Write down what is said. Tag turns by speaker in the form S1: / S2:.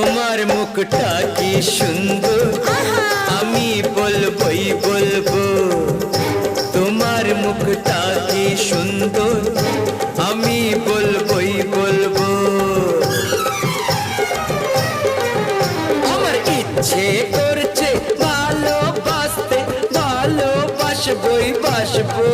S1: তোমার মুখটা কি সুন্দর, আমি বলবই বলবো। তোমার মুখটা কি সুন্দর, আমি বলবই বলবো। আমার ইচ্ছে করছে ভালোবাসতে, ভালোবাসবই বাসবো।